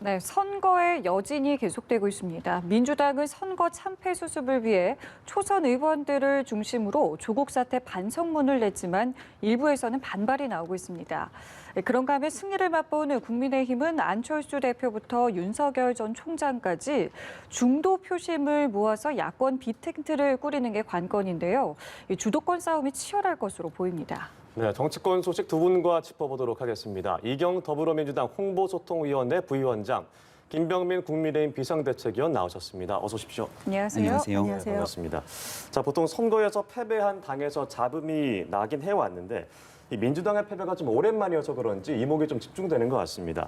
네, 선거의 여진이 계속되고 있습니다. 민주당은 선거 참패 수습을 위해 초선 의원들을 중심으로 조국 사태 반성문을 냈지만 일부에서는 반발이 나오고 있습니다. 그런가 하면 승리를 맛보는 국민의힘은 안철수 대표부터 윤석열 전 총장까지 중도 표심을 모아서 야권 B텐트를 꾸리는 게 관건인데요. 주도권 싸움이 치열할 것으로 보입니다. 네, 정치권 소식 두 분과 짚어보도록 하겠습니다. 이경 더불어민주당 홍보소통위원회 부위원장, 김병민 국민의힘 비상대책위원 나오셨습니다. 어서 오십시오. 안녕하세요. 안녕하세요. 네, 반갑습니다. 자, 보통 선거에서 패배한 당에서 잡음이 나긴 해왔는데 이 민주당의 패배가 좀 오랜만이어서 그런지 이목이 좀 집중되는 것 같습니다.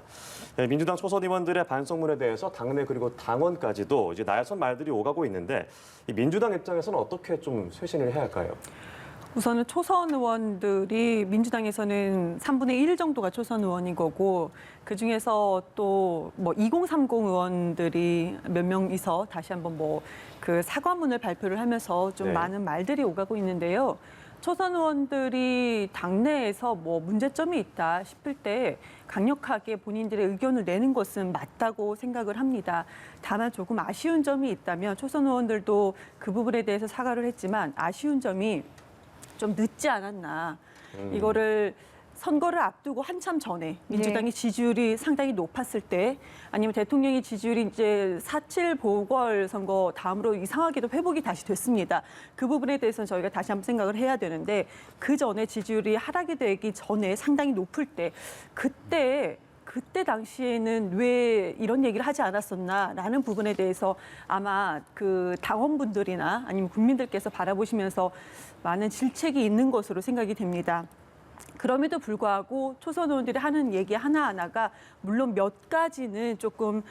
네, 민주당 초선 의원들의 반성문에 대해서 당내 그리고 당원까지도 이제 나선 말들이 오가고 있는데 이 민주당 입장에서는 어떻게 좀 쇄신을 해야 할까요? 우선은 초선 의원들이 민주당에서는 3분의 1 정도가 초선 의원인 거고 그중에서 또 뭐 2030 의원들이 몇 명이서 다시 한번 뭐 그 사과문을 발표를 하면서 좀 네. 많은 말들이 오가고 있는데요. 초선 의원들이 당내에서 뭐 문제점이 있다 싶을 때 강력하게 본인들의 의견을 내는 것은 맞다고 생각을 합니다. 다만 조금 아쉬운 점이 있다면 초선 의원들도 그 부분에 대해서 사과를 했지만 아쉬운 점이 좀 늦지 않았나. 이거를 선거를 앞두고 한참 전에 민주당의 지지율이 상당히 높았을 때 아니면 대통령의 지지율이 이제 4.7 보궐선거 다음으로 이상하게도 회복이 다시 됐습니다. 그 부분에 대해서는 저희가 다시 한번 생각을 해야 되는데 그 전에 지지율이 하락이 되기 전에 상당히 높을 때 그때 당시에는 왜 이런 얘기를 하지 않았었나라는 부분에 대해서 아마 그 당원분들이나 아니면 국민들께서 바라보시면서 많은 질책이 있는 것으로 생각이 됩니다. 그럼에도 불구하고 초선 의원들이 하는 얘기 하나하나가 물론 몇 가지는 조금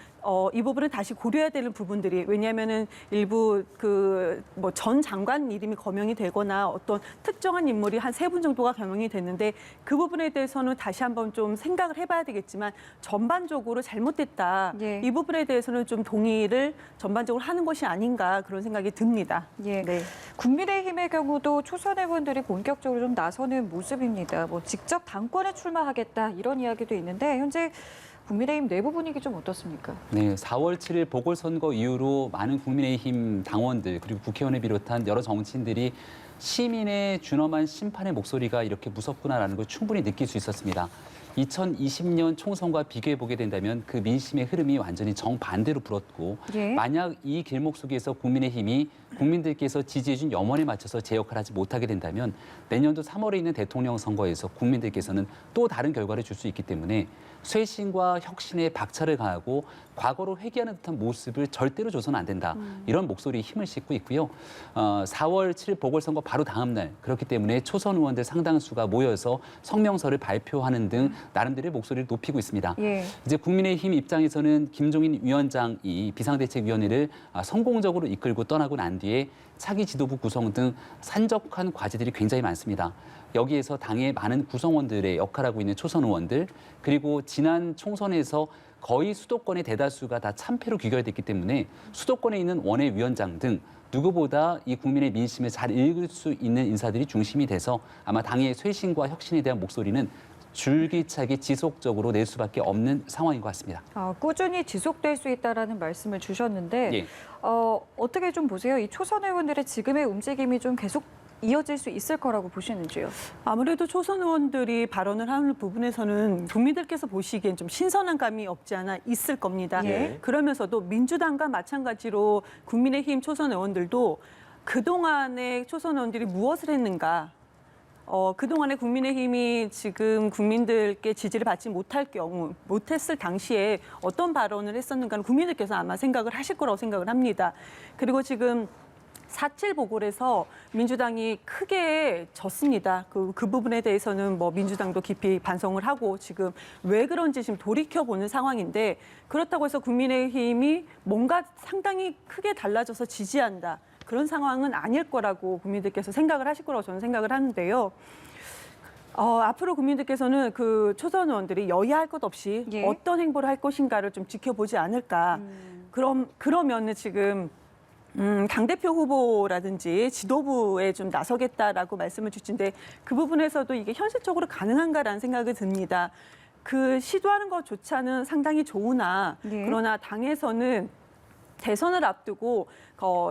이 부분은 다시 고려해야 되는 부분들이 왜냐하면은 일부 그 뭐 전 장관 이름이 거명이 되거나 어떤 특정한 인물이 한 3분 정도가 거명이 됐는데 그 부분에 대해서는 다시 한번 좀 생각을 해봐야 되겠지만 전반적으로 잘못됐다. 예. 이 부분에 대해서는 좀 동의를 전반적으로 하는 것이 아닌가 그런 생각이 듭니다. 예. 네. 국민의힘의 경우도 초선 의원들이 본격적으로 좀 나서는 모습입니다. 뭐 직접 당권에 출마하겠다 이런 이야기도 있는데 현재 국민의힘 내부 분위기 좀 어떻습니까? 네, 4월 7일 보궐선거 이후로 많은 국민의힘 당원들 그리고 국회의원을 비롯한 여러 정치인들이 시민의 준엄한 심판의 목소리가 이렇게 무섭구나라는 걸 충분히 느낄 수 있었습니다. 2020년 총선과 비교해 보게 된다면 그 민심의 흐름이 완전히 정반대로 불었고 예. 만약 이 길목 속에서 국민의힘이 국민들께서 지지해준 염원에 맞춰서 제 역할을 하지 못하게 된다면 내년도 3월에 있는 대통령 선거에서 국민들께서는 또 다른 결과를 줄 수 있기 때문에 쇄신과 혁신에 박차를 가하고 과거로 회귀하는 듯한 모습을 절대로 줘서는 안 된다. 이런 목소리에 힘을 싣고 있고요. 4월 7일 보궐선거 바로 다음 날 그렇기 때문에 초선 의원들 상당수가 모여서 성명서를 발표하는 등 나름대로의 목소리를 높이고 있습니다. 예. 이제 국민의힘 입장에서는 김종인 위원장이 비상대책위원회를 성공적으로 이끌고 떠나고 난 뒤에 차기 지도부 구성 등 산적한 과제들이 굉장히 많습니다. 여기에서 당의 많은 구성원들의 역할하고 있는 초선 의원들 그리고 지난 총선에서 거의 수도권의 대다수가 다 참패로 귀결됐기 때문에 수도권에 있는 원외위원장 등 누구보다 이 국민의 민심을 잘 읽을 수 있는 인사들이 중심이 돼서 아마 당의 쇄신과 혁신에 대한 목소리는 줄기차게 지속적으로 낼 수밖에 없는 상황인 것 같습니다. 꾸준히 지속될 수 있다라는 말씀을 주셨는데 예. 어떻게 좀 보세요? 이 초선 의원들의 지금의 움직임이 좀 계속 이어질 수 있을 거라고 보시는지요? 아무래도 초선 의원들이 발언을 하는 부분에서는 국민들께서 보시기엔 좀 신선한 감이 없지 않아 있을 겁니다. 예. 그러면서도 민주당과 마찬가지로 국민의힘 초선 의원들도 그동안의 초선 의원들이 무엇을 했는가 그동안에 국민의힘이 지금 국민들께 지지를 받지 못했을 당시에 어떤 발언을 했었는가는 국민들께서 아마 생각을 하실 거라고 생각을 합니다. 그리고 지금 4.7 보궐에서 민주당이 크게 졌습니다. 그 부분에 대해서는 뭐 민주당도 깊이 반성을 하고 지금 왜 그런지 지금 돌이켜보는 상황인데 그렇다고 해서 국민의힘이 뭔가 상당히 크게 달라져서 지지한다. 그런 상황은 아닐 거라고 국민들께서 생각을 하실 거라고 저는 생각을 하는데요. 앞으로 국민들께서는 그 초선 의원들이 여야할 것 없이 예. 어떤 행보를 할 것인가를 좀 지켜보지 않을까. 그러면은 지금 당대표 후보라든지 지도부에 좀 나서겠다라고 말씀을 주신데 그 부분에서도 이게 현실적으로 가능한가라는 생각이 듭니다. 그 시도하는 것조차는 상당히 좋으나 네. 그러나 당에서는 대선을 앞두고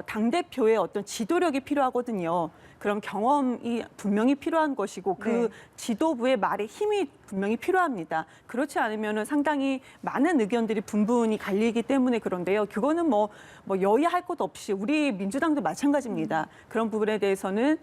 당대표의 어떤 지도력이 필요하거든요. 그런 경험이 분명히 필요한 것이고 그 네. 지도부의 말에 힘이 분명히 필요합니다. 그렇지 않으면 상당히 많은 의견들이 분분히 갈리기 때문에 그런데요. 그거는 뭐 여야 할 것 없이 우리 민주당도 마찬가지입니다. 그런 부분에 대해서는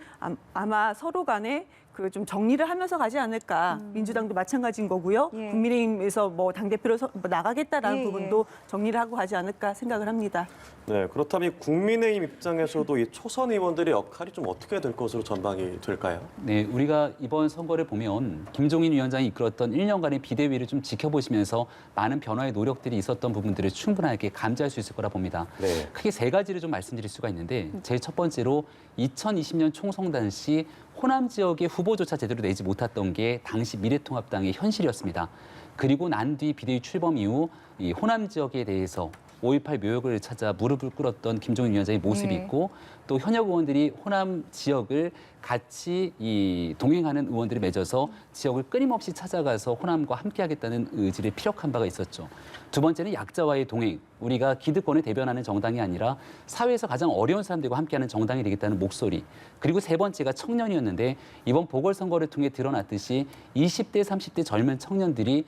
아마 서로 간에 그 좀 정리를 하면서 가지 않을까. 민주당도 마찬가지인 거고요. 예. 국민의힘에서 뭐 당대표로 나가겠다라는 예, 예. 부분도 정리를 하고 가지 않을까 생각을 합니다. 네, 그렇다면 국민의힘 입장에서도 이 초선 의원들의 역할이 좀 어떻게 될 것으로 전망이 될까요? 네, 우리가 이번 선거를 보면 김종인 위원장이 이끌었던 1년간의 비대위를 좀 지켜보시면서 많은 변화의 노력들이 있었던 부분들을 충분하게 감지할 수 있을 거라 봅니다. 네. 크게 세 가지를 좀 말씀드릴 수가 있는데 제일 첫 번째로 2020년 총선 당시 호남 지역의 후보조차 제대로 내지 못했던 게 당시 미래통합당의 현실이었습니다. 그리고 난 뒤 비대위 출범 이후 이 호남 지역에 대해서 5.18 묘역을 찾아 무릎을 꿇었던 김종인 위원장의 모습이 네. 있고 또 현역 의원들이 호남 지역을 같이 동행하는 의원들이 맺어서 지역을 끊임없이 찾아가서 호남과 함께하겠다는 의지를 피력한 바가 있었죠. 두 번째는 약자와의 동행. 우리가 기득권을 대변하는 정당이 아니라 사회에서 가장 어려운 사람들과 함께하는 정당이 되겠다는 목소리. 그리고 세 번째가 청년이었는데 이번 보궐선거를 통해 드러났듯이 20대, 30대 젊은 청년들이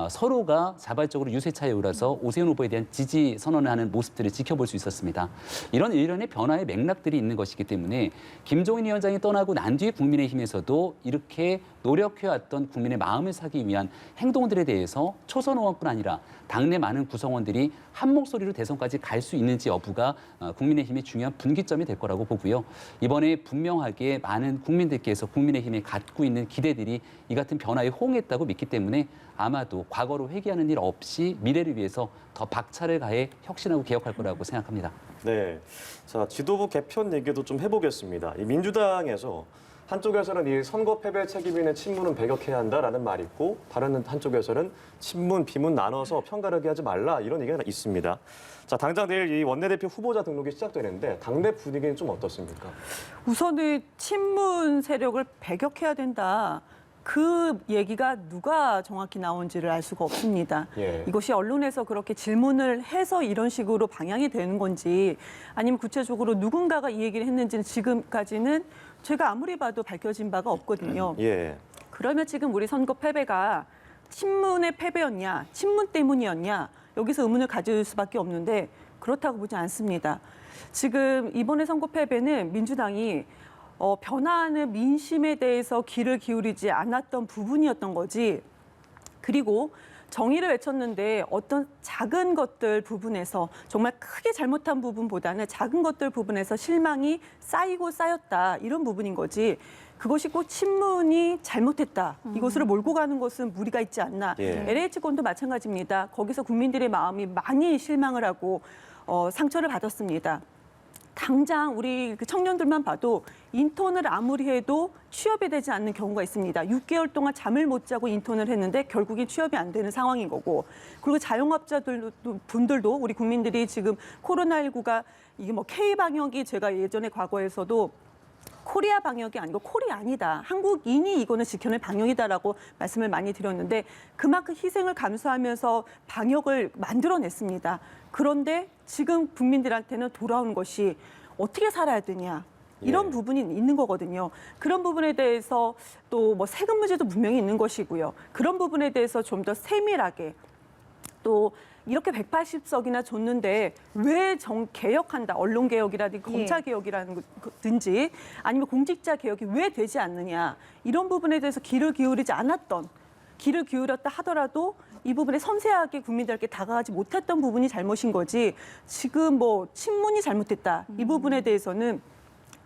서로가 자발적으로 유세차에 올라서 오세훈 후보에 대한 지지 선언을 하는 모습들을 지켜볼 수 있었습니다. 이런 일련의 변화의 맥락들이 있는 것이기 때문에 김종인 위원장이 떠나고 난 뒤에 국민의힘에서도 이렇게 노력해왔던 국민의 마음을 사기 위한 행동들에 대해서 초선 의원뿐 아니라 당내 많은 구성원들이 한 목소리로 대선까지 갈 수 있는지 여부가 국민의힘의 중요한 분기점이 될 거라고 보고요. 이번에 분명하게 많은 국민들께서 국민의힘에 갖고 있는 기대들이 이 같은 변화에 호응했다고 믿기 때문에 아마도 과거로 회귀하는 일 없이 미래를 위해서 더 박차를 가해 혁신하고 개혁할 거라고 생각합니다. 네. 자, 지도부 개편 얘기도 좀 해보겠습니다. 이 민주당에서 한쪽에서는 이 선거 패배 책임 있는 친문은 배격해야 한다라는 말이 있고 다른 한쪽에서는 친문, 비문 나눠서 편가르기 하지 말라 이런 얘기가 있습니다. 자, 당장 내일 이 원내대표 후보자 등록이 시작되는데 당내 분위기는 좀 어떻습니까? 우선은 친문 세력을 배격해야 된다. 그 얘기가 누가 정확히 나온지를 알 수가 없습니다. 예. 이것이 언론에서 그렇게 질문을 해서 이런 식으로 방향이 되는 건지 아니면 구체적으로 누군가가 이 얘기를 했는지는 지금까지는 제가 아무리 봐도 밝혀진 바가 없거든요. 예. 그러면 지금 우리 선거 패배가 친문의 패배였냐, 친문 때문이었냐 여기서 의문을 가질 수밖에 없는데 그렇다고 보지 않습니다. 지금 이번에 선거 패배는 민주당이 변화하는 민심에 대해서 귀를 기울이지 않았던 부분이었던 거지. 그리고 정의를 외쳤는데 어떤 작은 것들 부분에서 정말 크게 잘못한 부분보다는 작은 것들 부분에서 실망이 쌓이고 쌓였다. 이런 부분인 거지. 그것이 꼭 친문이 잘못했다. 이것으로 몰고 가는 것은 무리가 있지 않나. 예. LH건도 마찬가지입니다. 거기서 국민들의 마음이 많이 실망을 하고 상처를 받았습니다. 당장 우리 그 청년들만 봐도 인턴을 아무리 해도 취업이 되지 않는 경우가 있습니다. 6개월 동안 잠을 못 자고 인턴을 했는데 결국엔 취업이 안 되는 상황인 거고. 그리고 자영업자분들도 우리 국민들이 지금 코로나19가 이게 뭐 K 방역이 제가 예전에 과거에서도 코리아 방역이 아니고 콜이 아니다. 한국인이 이거는 지켜낼 방역이다라고 말씀을 많이 드렸는데 그만큼 희생을 감수하면서 방역을 만들어냈습니다. 그런데 지금 국민들한테는 돌아온 것이 어떻게 살아야 되냐. 이런 예. 부분이 있는 거거든요. 그런 부분에 대해서 또 뭐 세금 문제도 분명히 있는 것이고요. 그런 부분에 대해서 좀 더 세밀하게 또 이렇게 180석이나 줬는데 왜 개혁한다. 언론개혁이라든지 검찰개혁이라든지 아니면 공직자 개혁이 왜 되지 않느냐. 이런 부분에 대해서 귀를 기울였다 하더라도 이 부분에 섬세하게 국민들께 다가가지 못했던 부분이 잘못인 거지. 지금 뭐 친문이 잘못됐다. 이 부분에 대해서는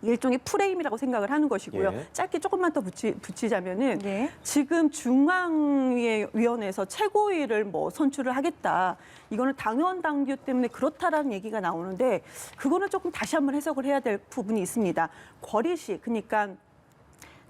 일종의 프레임이라고 생각을 하는 것이고요. 예. 짧게 조금만 더 붙이자면은 예. 지금 중앙위원회에서 최고위를 뭐 선출을 하겠다. 이거는 당원 당규 때문에 그렇다라는 얘기가 나오는데 그거는 조금 다시 한번 해석을 해야 될 부분이 있습니다. 거리시 그러니까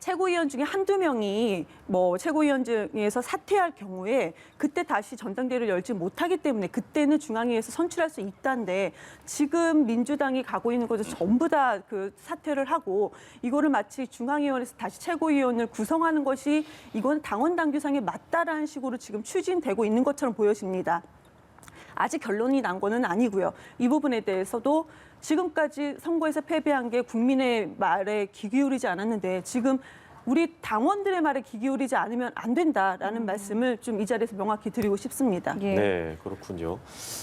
최고위원 중에 한두 명이 뭐 최고위원 중에서 사퇴할 경우에 그때 다시 전당대회를 열지 못하기 때문에 그때는 중앙위에서 선출할 수 있다는데 지금 민주당이 가고 있는 것은 전부 다 그 사퇴를 하고 이거를 마치 중앙위원회에서 다시 최고위원을 구성하는 것이 이건 당원 당규상에 맞다라는 식으로 지금 추진되고 있는 것처럼 보여집니다. 아직 결론이 난 거는 아니고요. 이 부분에 대해서도 지금까지 선거에서 패배한 게 국민의 말에 귀 기울이지 않았는데 지금 우리 당원들의 말에 귀 기울이지 않으면 안 된다라는 말씀을 좀 이 자리에서 명확히 드리고 싶습니다. 예. 네, 그렇군요.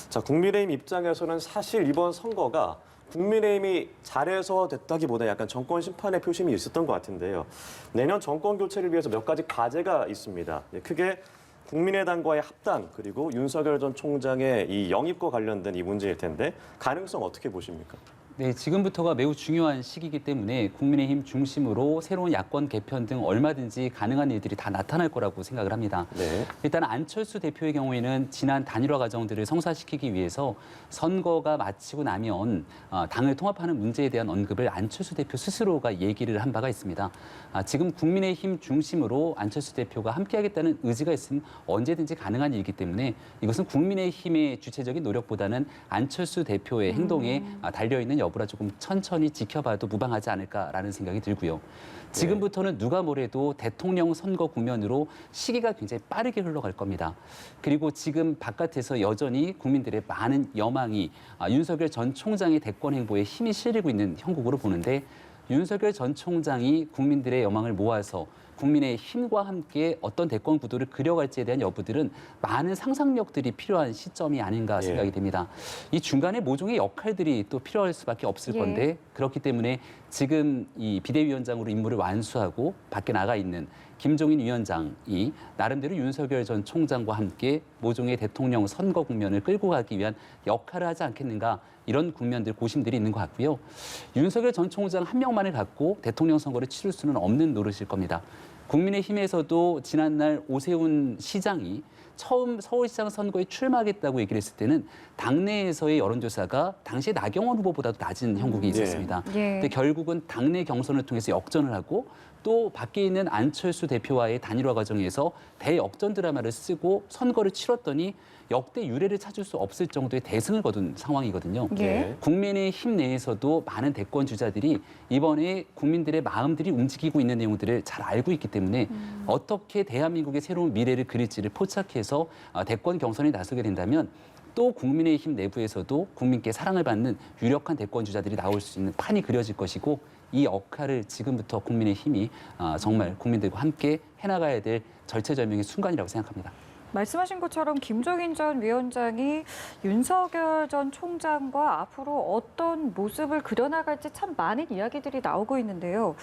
자, 국민의힘 입장에서는 사실 이번 선거가 국민의힘이 잘해서 됐다기보다 약간 정권 심판의 표심이 있었던 것 같은데요. 내년 정권 교체를 위해서 몇 가지 과제가 있습니다. 크게 국민의당과의 합당 그리고 윤석열 전 총장의 이 영입과 관련된 이 문제일 텐데 가능성 어떻게 보십니까? 네, 지금부터가 매우 중요한 시기이기 때문에 국민의힘 중심으로 새로운 야권 개편 등 얼마든지 가능한 일들이 다 나타날 거라고 생각을 합니다. 네. 일단 안철수 대표의 경우에는 지난 단일화 과정들을 성사시키기 위해서 선거가 마치고 나면 당을 통합하는 문제에 대한 언급을 안철수 대표 스스로가 얘기를 한 바가 있습니다. 지금 국민의힘 중심으로 안철수 대표가 함께하겠다는 의지가 있으면 언제든지 가능한 일이기 때문에 이것은 국민의힘의 주체적인 노력보다는 안철수 대표의 행동에 달려있는 여부라 조금 천천히 지켜봐도 무방하지 않을까라는 생각이 들고요. 지금부터는 누가 뭐래도 대통령 선거 국면으로 시기가 굉장히 빠르게 흘러갈 겁니다. 그리고 지금 바깥에서 여전히 국민들의 많은 여망이 윤석열 전 총장의 대권 행보에 힘이 실리고 있는 형국으로 보는데 윤석열 전 총장이 국민들의 여망을 모아서 국민의 힘과 함께 어떤 대권 구도를 그려갈지에 대한 여부들은 많은 상상력들이 필요한 시점이 아닌가 생각이 됩니다. 이 중간에 모종의 역할들이 또 필요할 수밖에 없을 건데 그렇기 때문에 지금 이 비대위원장으로 임무를 완수하고 밖에 나가 있는 김종인 위원장이 나름대로 윤석열 전 총장과 함께 모종의 대통령 선거 국면을 끌고 가기 위한 역할을 하지 않겠는가 이런 국면들 고심들이 있는 것 같고요. 윤석열 전 총장 한 명만을 갖고 대통령 선거를 치를 수는 없는 노릇일 겁니다. 국민의힘에서도 지난날 오세훈 시장이 처음 서울시장 선거에 출마하겠다고 얘기를 했을 때는 당내에서의 여론조사가 당시에 나경원 후보보다도 낮은 형국이 있었습니다. 근데 결국은 당내 경선을 통해서 역전을 하고 또 밖에 있는 안철수 대표와의 단일화 과정에서 대역전 드라마를 쓰고 선거를 치렀더니 역대 유례를 찾을 수 없을 정도의 대승을 거둔 상황이거든요. 국민의힘 내에서도 많은 대권 주자들이 이번에 국민들의 마음들이 움직이고 있는 내용들을 잘 알고 있기 때문에 어떻게 대한민국의 새로운 미래를 그릴지를 포착해서 대권 경선에 나서게 된다면 또 국민의힘 내부에서도 국민께 사랑을 받는 유력한 대권 주자들이 나올 수 있는 판이 그려질 것이고 이 역할을 지금부터 국민의힘이 정말 국민들과 함께 해나가야 될 절체절명의 순간이라고 생각합니다. 말씀하신 것처럼 김종인 전 위원장이 윤석열 전 총장과 앞으로 어떤 모습을 그려나갈지 참 많은 이야기들이 나오고 있는데요.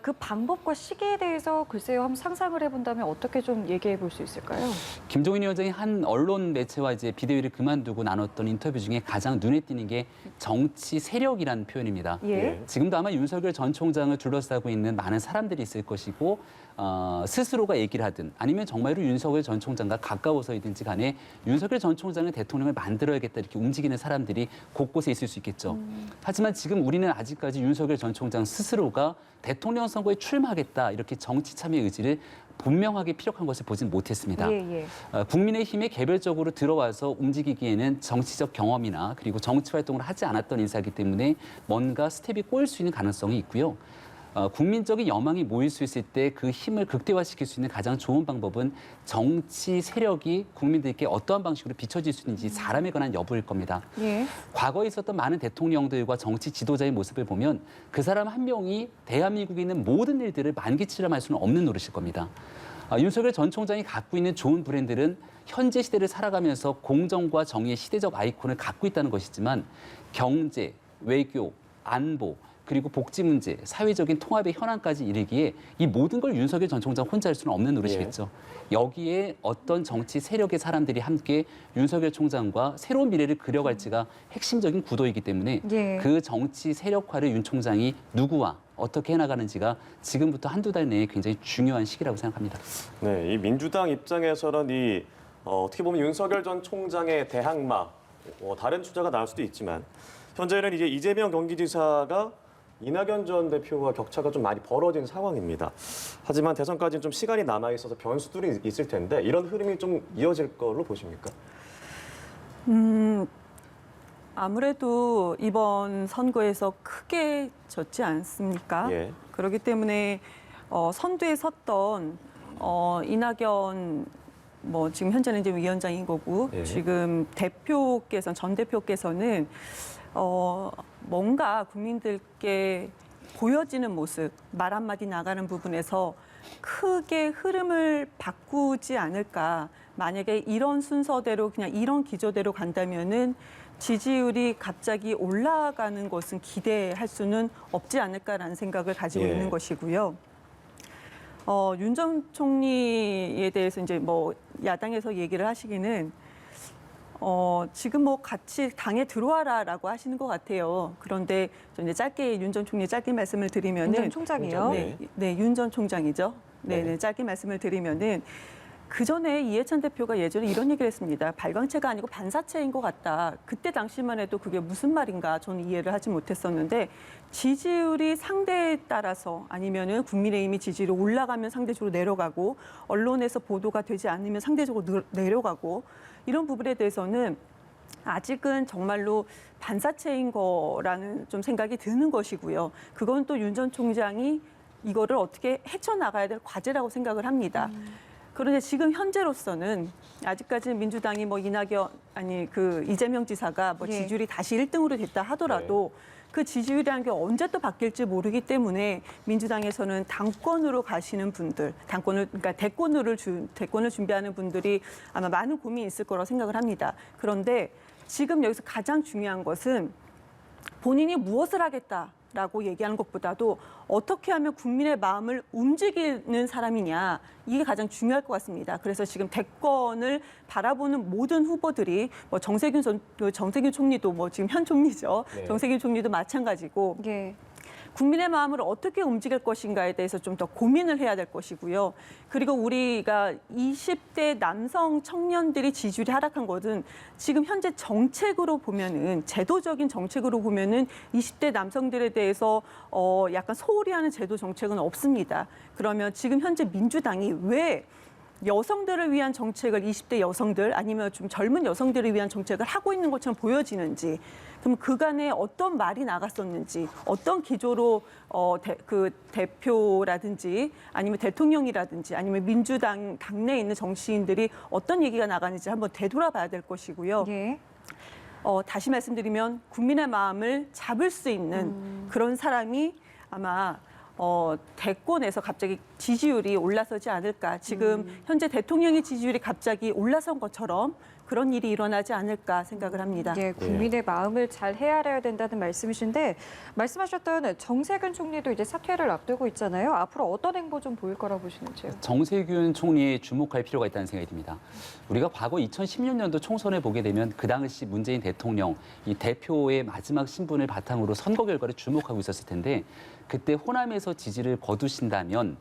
그 방법과 시기에 대해서 글쎄요, 한번 상상을 해본다면 어떻게 좀 얘기해 볼 수 있을까요? 김종인 위원장이 한 언론 매체와 이제 비대위를 그만두고 나눴던 인터뷰 중에 가장 눈에 띄는 게 정치 세력이라는 표현입니다. 지금도 아마 윤석열 전 총장을 둘러싸고 있는 많은 사람들이 있을 것이고 스스로가 얘기를 하든 아니면 정말로 윤석열 전 총장과 가까워서이든지 간에 윤석열 전 총장은 대통령을 만들어야겠다 이렇게 움직이는 사람들이 곳곳에 있을 수 있겠죠. 하지만 지금 우리는 아직까지 윤석열 전 총장 스스로가 대통령 선거에 출마하겠다 이렇게 정치 참여 의지를 분명하게 피력한 것을 보진 못했습니다. 국민의힘에 개별적으로 들어와서 움직이기에는 정치적 경험이나 그리고 정치 활동을 하지 않았던 인사이기 때문에 뭔가 스텝이 꼬일 수 있는 가능성이 있고요. 국민적인 여망이 모일 수 있을 때 그 힘을 극대화시킬 수 있는 가장 좋은 방법은 정치 세력이 국민들께 어떠한 방식으로 비춰질 수 있는지 사람에 관한 여부일 겁니다. 과거에 있었던 많은 대통령들과 정치 지도자의 모습을 보면 그 사람 한 명이 대한민국에 있는 모든 일들을 만기치람할 수는 없는 노릇일 겁니다. 윤석열 전 총장이 갖고 있는 좋은 브랜드는 현재 시대를 살아가면서 공정과 정의의 시대적 아이콘을 갖고 있다는 것이지만 경제, 외교, 안보, 그리고 복지 문제, 사회적인 통합의 현안까지 이르기에 이 모든 걸 윤석열 전 총장 혼자 할 수는 없는 노릇이겠죠. 여기에 어떤 정치 세력의 사람들이 함께 윤석열 총장과 새로운 미래를 그려갈지가 핵심적인 구도이기 때문에 그 정치 세력화를 윤 총장이 누구와 어떻게 해나가는지가 지금부터 한두 달 내에 굉장히 중요한 시기라고 생각합니다. 네, 이 민주당 입장에서는 어떻게 보면 윤석열 전 총장의 대항마, 다른 주자가 나올 수도 있지만 현재는 이제 이재명 경기지사가 이낙연 전 대표와 격차가 좀 많이 벌어진 상황입니다. 하지만 대선까지는 좀 시간이 남아 있어서 변수들이 있을 텐데 이런 흐름이 좀 이어질 걸로 보십니까? 아무래도 이번 선거에서 크게 졌지 않습니까? 예. 그렇기 때문에 선두에 섰던 이낙연 뭐 지금 현재는 이제 위원장인 거고 예. 지금 전 대표께서는 뭔가 국민들께 보여지는 모습, 말 한마디 나가는 부분에서 크게 흐름을 바꾸지 않을까. 만약에 이런 순서대로 그냥 이런 기조대로 간다면은 지지율이 갑자기 올라가는 것은 기대할 수는 없지 않을까라는 생각을 가지고 예. 있는 것이고요. 윤 전 총리에 대해서 이제 뭐 야당에서 얘기를 하시기는 지금 뭐 같이 당에 들어와라라고 하시는 것 같아요. 그런데 좀 이제 짧게 윤 전 총리 짧게 말씀을 드리면은 윤 전 총장이요? 네, 윤 전 총장이죠. 네. 네, 짧게 말씀을 드리면은 그 전에 이해찬 대표가 예전에 이런 얘기를 했습니다. 발광체가 아니고 반사체인 것 같다. 그때 당시만 해도 그게 무슨 말인가 저는 이해를 하지 못했었는데 지지율이 상대에 따라서 아니면은 국민의힘이 지지율이 올라가면 상대적으로 내려가고 언론에서 보도가 되지 않으면 상대적으로 내려가고 이런 부분에 대해서는 아직은 정말로 반사체인 거라는 좀 생각이 드는 것이고요. 그건 또 윤 전 총장이 이거를 어떻게 헤쳐나가야 될 과제라고 생각을 합니다. 그런데 지금 현재로서는 아직까지 민주당이 뭐 이재명 지사가 뭐 예. 지지율이 다시 1등으로 됐다 하더라도 그 지지율이라는 게 언제 또 바뀔지 모르기 때문에 민주당에서는 당권으로 가시는 분들, 그러니까 대권을 준비하는 분들이 아마 많은 고민이 있을 거라고 생각을 합니다. 그런데 지금 여기서 가장 중요한 것은 본인이 무엇을 하겠다라고 얘기하는 것보다도 어떻게 하면 국민의 마음을 움직이는 사람이냐 이게 가장 중요할 것 같습니다. 그래서 지금 대권을 바라보는 모든 후보들이 뭐 정세균 총리도 뭐 지금 현 총리죠. 네. 정세균 총리도 마찬가지고 예. 국민의 마음을 어떻게 움직일 것인가에 대해서 좀 더 고민을 해야 될 것이고요. 그리고 우리가 20대 남성 청년들이 지지율이 하락한 것은 지금 현재 정책으로 보면은 제도적인 정책으로 보면은 20대 남성들에 대해서 약간 소홀히 하는 제도 정책은 없습니다. 그러면 지금 현재 민주당이 왜 여성들을 위한 정책을 20대 여성들 아니면 좀 젊은 여성들을 위한 정책을 하고 있는 것처럼 보여지는지 그럼 그간에 어떤 말이 나갔었는지 어떤 기조로 그 대표라든지 아니면 대통령이라든지 아니면 민주당 당내에 있는 정치인들이 어떤 얘기가 나가는지 한번 되돌아봐야 될 것이고요. 예. 다시 말씀드리면 국민의 마음을 잡을 수 있는 그런 사람이 아마 대권에서 갑자기 지지율이 올라서지 않을까. 지금 현재 대통령의 지지율이 갑자기 올라선 것처럼 그런 일이 일어나지 않을까 생각을 합니다. 예, 국민의 마음을 잘 헤아려야 된다는 말씀이신데 말씀하셨던 정세균 총리도 이제 사퇴를 앞두고 있잖아요. 앞으로 어떤 행보 좀 보일 거라고 보시는지요? 정세균 총리에 주목할 필요가 있다는 생각이 듭니다. 우리가 과거 2016년도 총선을 보게 되면 그 당시 문재인 대통령 이 대표의 마지막 신분을 바탕으로 선거 결과를 주목하고 있었을 텐데 그때 호남에서 지지를 거두신다면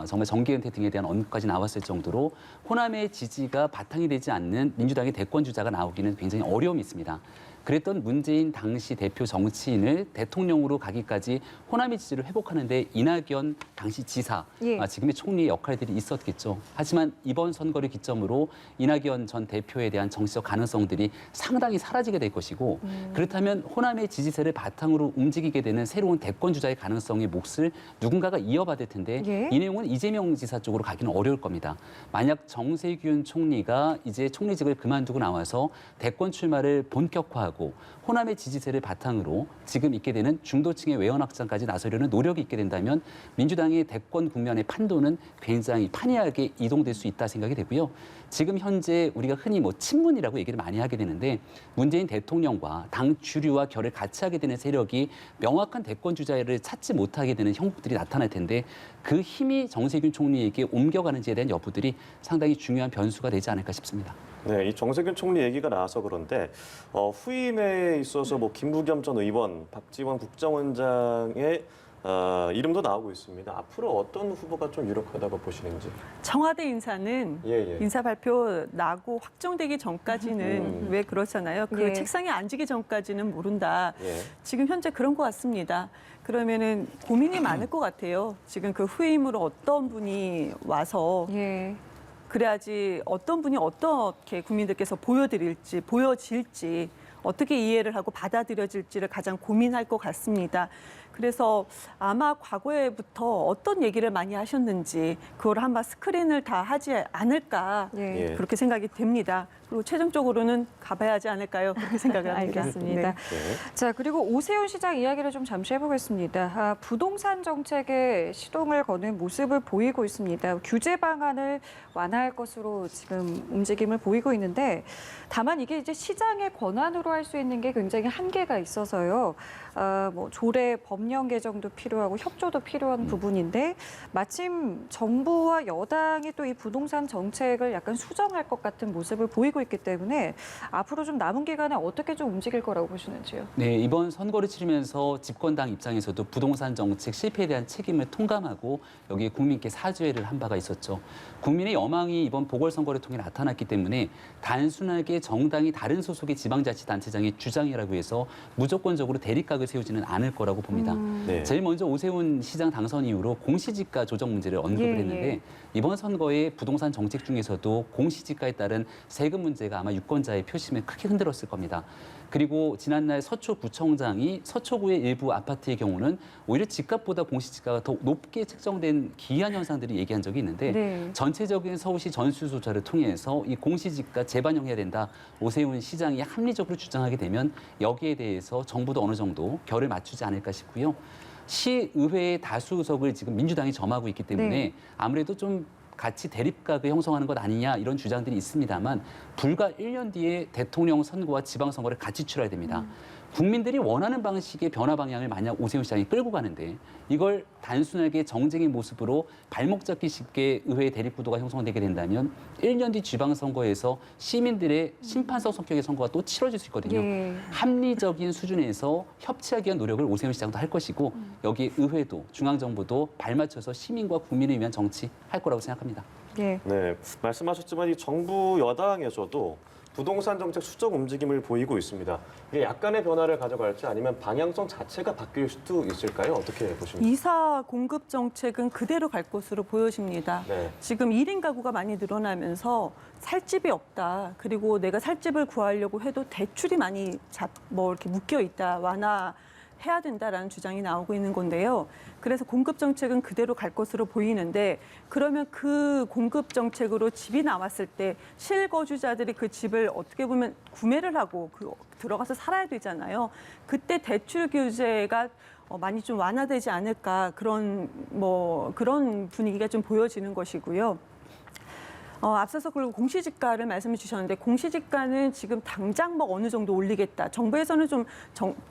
정말 정계 은퇴 등에 대한 언급까지 나왔을 정도로 호남의 지지가 바탕이 되지 않는 민주당의 대권 주자가 나오기는 굉장히 어려움이 있습니다. 그랬던 문재인 당시 대표 정치인을 대통령으로 가기까지 호남의 지지를 회복하는 데 이낙연 당시 지사, 예. 지금의 총리의 역할들이 있었겠죠. 하지만 이번 선거를 기점으로 이낙연 전 대표에 대한 정치적 가능성들이 상당히 사라지게 될 것이고 그렇다면 호남의 지지세를 바탕으로 움직이게 되는 새로운 대권 주자의 가능성의 몫을 누군가가 이어받을 텐데 예. 이 내용은 이재명 지사 쪽으로 가기는 어려울 겁니다. 만약 정세균 총리가 이제 총리직을 그만두고 나와서 대권 출마를 본격화하고 호남의 지지세를 바탕으로 지금 있게 되는 중도층의 외연 확장까지 나서려는 노력이 있게 된다면 민주당의 대권 국면의 판도는 굉장히 판이하게 이동될 수 있다 생각이 되고요. 지금 현재 우리가 흔히 뭐 친문이라고 얘기를 많이 하게 되는데 문재인 대통령과 당 주류와 결을 같이 하게 되는 세력이 명확한 대권 주자를 찾지 못하게 되는 형국들이 나타날 텐데 그 힘이 정세균 총리에게 옮겨가는지에 대한 여부들이 상당히 중요한 변수가 되지 않을까 싶습니다. 네, 이 정세균 총리 얘기가 나와서 그런데 후임에 있어서 뭐 김부겸 전 의원, 박지원 국정원장의 이름도 나오고 있습니다. 앞으로 어떤 후보가 좀 유력하다고 보시는지. 청와대 인사는 예. 인사 발표 나고 확정되기 전까지는 왜 그렇잖아요. 그 예. 책상에 앉기 전까지는 모른다. 예. 지금 현재 그런 것 같습니다. 그러면은 고민이 많을 것 같아요. 지금 그 후임으로 어떤 분이 와서 예. 그래야지 어떤 분이 어떻게 국민들께서 보여질지 어떻게 이해를 하고 받아들여질지를 가장 고민할 것 같습니다. 그래서 아마 과거에부터 어떤 얘기를 많이 하셨는지 그걸 아마 스크린을 다 하지 않을까 예. 예. 그렇게 생각이 됩니다. 그리고 최종적으로는 가봐야 하지 않을까요? 그렇게 생각을 합니다. 알겠습니다. 네. 자, 그리고 오세훈 시장 이야기를 좀 잠시 해보겠습니다. 부동산 정책에 시동을 거는 모습을 보이고 있습니다. 규제 방안을 완화할 것으로 지금 움직임을 보이고 있는데, 다만 이게 이제 시장의 권한으로 할 수 있는 게 굉장히 한계가 있어서요. 뭐 조례 법령 개정도 필요하고 협조도 필요한 부분인데, 마침 정부와 여당이 또 이 부동산 정책을 약간 수정할 것 같은 모습을 보이고 있기 때문에 앞으로 좀 남은 기간에 어떻게 좀 움직일 거라고 보시는지요? 네, 이번 선거를 치르면서 집권당 입장에서도 부동산 정책 실패에 대한 책임을 통감하고 여기에 국민께 사죄를 한 바가 있었죠. 국민의 여망이 이번 보궐선거를 통해 나타났기 때문에 단순하게 정당이 다른 소속의 지방자치단체장의 주장이라고 해서 무조건적으로 대립각을 세우지는 않을 거라고 봅니다. 네. 제일 먼저 오세훈 시장 당선 이후로 공시지가 조정 문제를 언급을 예, 했는데 예. 이번 선거의 부동산 정책 중에서도 공시지가에 따른 세금 문제가 아마 유권자의 표심을 크게 흔들었을 겁니다. 그리고 지난날 서초구청장이 서초구의 일부 아파트의 경우는 오히려 집값보다 공시지가가 더 높게 책정된 기이한 현상들을 얘기한 적이 있는데 네. 전체적인 서울시 전수조사를 통해서 이 공시지가 재반영해야 된다. 오세훈 시장이 합리적으로 주장하게 되면 여기에 대해서 정부도 어느 정도 결을 맞추지 않을까 싶고요. 시의회의 다수 의석을 지금 민주당이 점하고 있기 때문에 네. 아무래도 좀 같이 대립각을 형성하는 것 아니냐 이런 주장들이 있습니다만 불과 1년 뒤에 대통령 선거와 지방선거를 같이 치러야 됩니다. 국민들이 원하는 방식의 변화 방향을 만약 오세훈 시장이 끌고 가는데 이걸 단순하게 정쟁의 모습으로 발목 잡기 쉽게 의회의 대립구도가 형성되게 된다면 1년 뒤 지방선거에서 시민들의 심판석 성격의 선거가 또 치러질 수 있거든요. 예. 합리적인 수준에서 협치하기 위한 노력을 오세훈 시장도 할 것이고 여기에 의회도 중앙정부도 발맞춰서 시민과 국민을 위한 정치 할 거라고 생각합니다. 예. 네, 말씀하셨지만 이 정부 여당에서도 부동산 정책 수정 움직임을 보이고 있습니다. 이게 약간의 변화를 가져갈지 아니면 방향성 자체가 바뀔 수도 있을까요? 어떻게 보십니까? 이사 공급 정책은 그대로 갈 것으로 보여집니다. 네. 지금 1인 가구가 많이 늘어나면서 살 집이 없다. 그리고 내가 살 집을 구하려고 해도 대출이 많이 이렇게 묶여 있다. 완화해야 된다라는 주장이 나오고 있는 건데요. 그래서 공급 정책은 그대로 갈 것으로 보이는데 그러면 그 공급 정책으로 집이 나왔을 때 실거주자들이 그 집을 어떻게 보면 구매를 하고 들어가서 살아야 되잖아요. 그때 대출 규제가 많이 좀 완화되지 않을까 그런 분위기가 좀 보여지는 것이고요. 앞서서 그리고 공시지가를 말씀해 주셨는데 공시지가는 지금 당장 어느 정도 올리겠다. 정부에서는 좀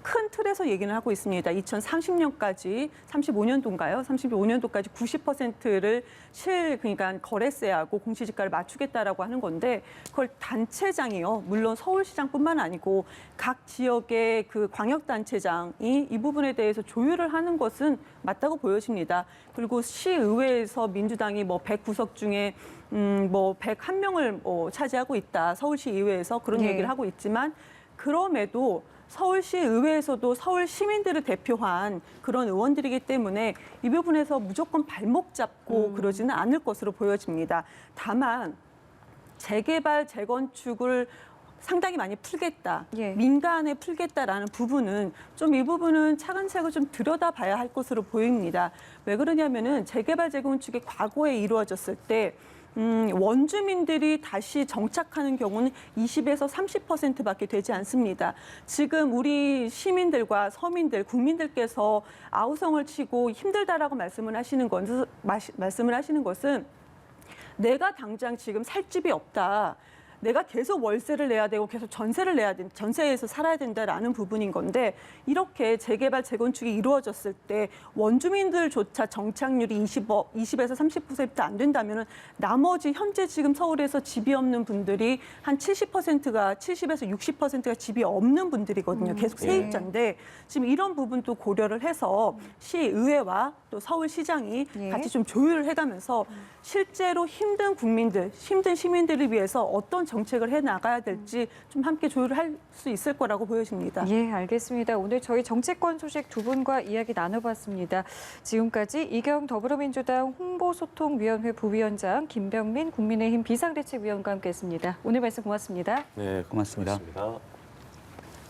큰 틀에서 얘기는 하고 있습니다. 2030년까지 35년도인가요? 35년도까지 90%를 그러니까 거래세하고 공시지가를 맞추겠다라고 하는 건데 그걸 단체장이요. 물론 서울시장뿐만 아니고 각 지역의 그 광역단체장이 이 부분에 대해서 조율을 하는 것은 맞다고 보여집니다. 그리고 시의회에서 민주당이 100구석 중에 101명을 차지하고 있다. 서울시 의회에서 그런 네. 얘기를 하고 있지만 그럼에도 서울시 의회에서도 서울 시민들을 대표한 그런 의원들이기 때문에 이 부분에서 무조건 발목 잡고 그러지는 않을 것으로 보여집니다. 다만 재개발, 재건축을 상당히 많이 풀겠다. 예. 민간에 풀겠다라는 부분은 좀 이 부분은 차근차근 좀 들여다봐야 할 것으로 보입니다. 왜 그러냐면은 재개발, 재건축이 과거에 이루어졌을 때 원주민들이 다시 정착하는 경우는 20에서 30%밖에 되지 않습니다. 지금 우리 시민들과 서민들, 국민들께서 아우성을 치고 힘들다라고 말씀을 하시는 것은 내가 당장 지금 살 집이 없다. 내가 계속 월세를 내야 되고 계속 전세를 내야 된 전세에서 살아야 된다라는 부분인 건데 이렇게 재개발 재건축이 이루어졌을 때 원주민들조차 정착률이 20에서 30%도 안 된다면은 나머지 현재 지금 서울에서 집이 없는 분들이 한 70%가 70에서 60%가 집이 없는 분들이거든요. 계속 세입자인데 지금 이런 부분도 고려를 해서 시의회와 또 서울시장이 예. 같이 좀 조율을 해가면서 실제로 힘든 국민들, 힘든 시민들을 위해서 어떤 정책을 해 나가야 될지 좀 함께 조율을 할 수 있을 거라고 보여집니다. 예, 알겠습니다. 오늘 저희 정치권 소식 두 분과 이야기 나눠봤습니다. 지금까지 이경 더불어민주당 홍보소통위원회 부위원장, 김병민 국민의힘 비상대책위원과 함께했습니다. 오늘 말씀 고맙습니다. 네, 고맙습니다. 고맙습니다.